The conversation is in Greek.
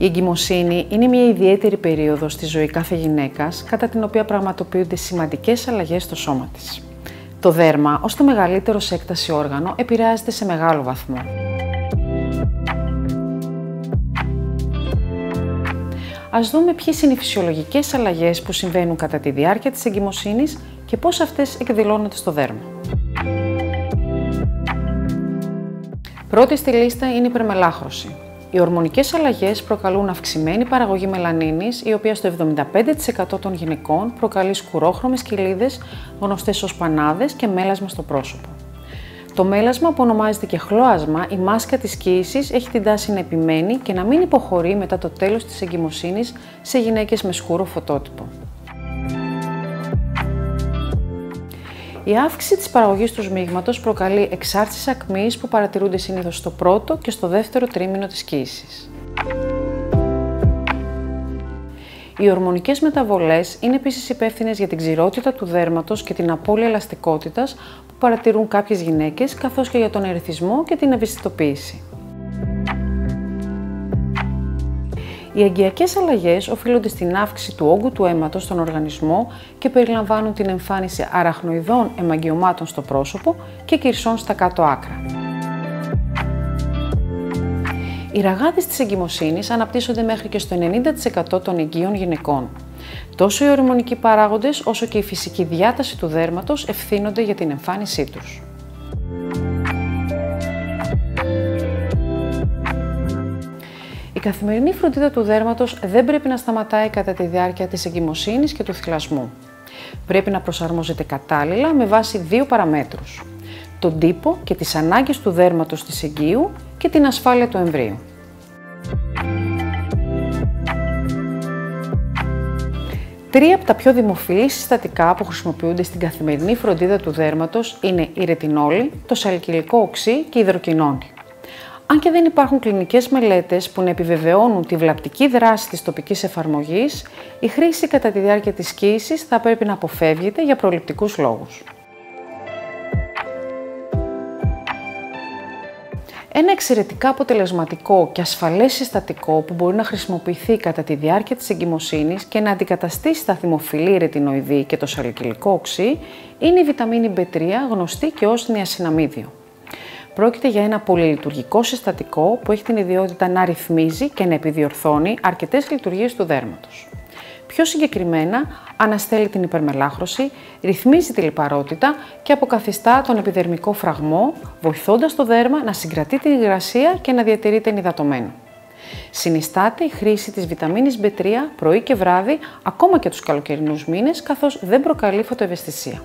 Η εγκυμοσύνη είναι μια ιδιαίτερη περίοδος στη ζωή κάθε γυναίκας, κατά την οποία πραγματοποιούνται σημαντικές αλλαγές στο σώμα της. Το δέρμα, ως το μεγαλύτερο σε έκταση όργανο, επηρεάζεται σε μεγάλο βαθμό. Ας δούμε ποιες είναι οι φυσιολογικές αλλαγές που συμβαίνουν κατά τη διάρκεια της εγκυμοσύνης και πώς αυτές εκδηλώνονται στο δέρμα. Πρώτη στη λίστα είναι η υπερμελάχρωση. Οι ορμονικές αλλαγές προκαλούν αυξημένη παραγωγή μελανίνης, η οποία στο 75% των γυναικών προκαλεί σκουρόχρωμες κοιλίδες, γνωστές ως πανάδες και μέλασμα στο πρόσωπο. Το μέλασμα, που ονομάζεται και χλώασμα, η μάσκα της κύησης, έχει την τάση να επιμένει και να μην υποχωρεί μετά το τέλος της εγκυμοσύνης σε γυναίκες με σκούρο φωτότυπο. Η αύξηση της παραγωγής του σμίγματος προκαλεί εξάρτησεις ακμής που παρατηρούνται συνήθως στο πρώτο και στο δεύτερο τρίμηνο της κύησης. Οι ορμονικές μεταβολές είναι επίσης υπεύθυνες για την ξηρότητα του δέρματος και την απώλεια ελαστικότητας που παρατηρούν κάποιες γυναίκες, καθώς και για τον ερεθισμό και την ευαισθητοποίηση. Οι αγκιακές αλλαγές οφείλονται στην αύξηση του όγκου του αίματος στον οργανισμό και περιλαμβάνουν την εμφάνιση αραχνοειδών αιμαγγειωμάτων στο πρόσωπο και κυρσών στα κάτω άκρα. Οι ραγάδες της εγκυμοσύνης αναπτύσσονται μέχρι και στο 90% των εγγύων γυναικών. Τόσο οι ορμονικοί παράγοντες όσο και η φυσική διάταση του δέρματος ευθύνονται για την εμφάνισή τους. Η καθημερινή φροντίδα του δέρματος δεν πρέπει να σταματάει κατά τη διάρκεια της εγκυμοσύνης και του θυλασμού. Πρέπει να προσαρμόζεται κατάλληλα με βάση δύο παραμέτρους: τον τύπο και τις ανάγκες του δέρματος της εγγύου και την ασφάλεια του εμβρίου. Τρία από τα πιο δημοφιλή συστατικά που χρησιμοποιούνται στην καθημερινή φροντίδα του δέρματος είναι η ρετινόλη, το σαλικυλικό οξύ και η υδροκοινώνη. Αν και δεν υπάρχουν κλινικές μελέτες που να επιβεβαιώνουν τη βλαπτική δράση της τοπικής εφαρμογής, η χρήση κατά τη διάρκεια της κύησης θα πρέπει να αποφεύγεται για προληπτικούς λόγους. Ένα εξαιρετικά αποτελεσματικό και ασφαλές συστατικό που μπορεί να χρησιμοποιηθεί κατά τη διάρκεια της εγκυμοσύνης και να αντικαταστήσει τα θυμοφιλή ρετινοειδή και το σαλικυλικό οξύ είναι η βιταμίνη B3, γνωστή και ως νιασιναμίδιο. Πρόκειται για ένα πολυλειτουργικό συστατικό που έχει την ιδιότητα να ρυθμίζει και να επιδιορθώνει αρκετές λειτουργίες του δέρματος. Πιο συγκεκριμένα, αναστέλει την υπερμελάχρωση, ρυθμίζει τη λιπαρότητα και αποκαθιστά τον επιδερμικό φραγμό, βοηθώντας το δέρμα να συγκρατεί την υγρασία και να διατηρείται ενυδατωμένο. Συνιστάται η χρήση της βιταμίνης B3 πρωί και βράδυ, ακόμα και τους καλοκαιρινούς μήνες, καθώς δεν προκαλεί φωτοευαισθησία.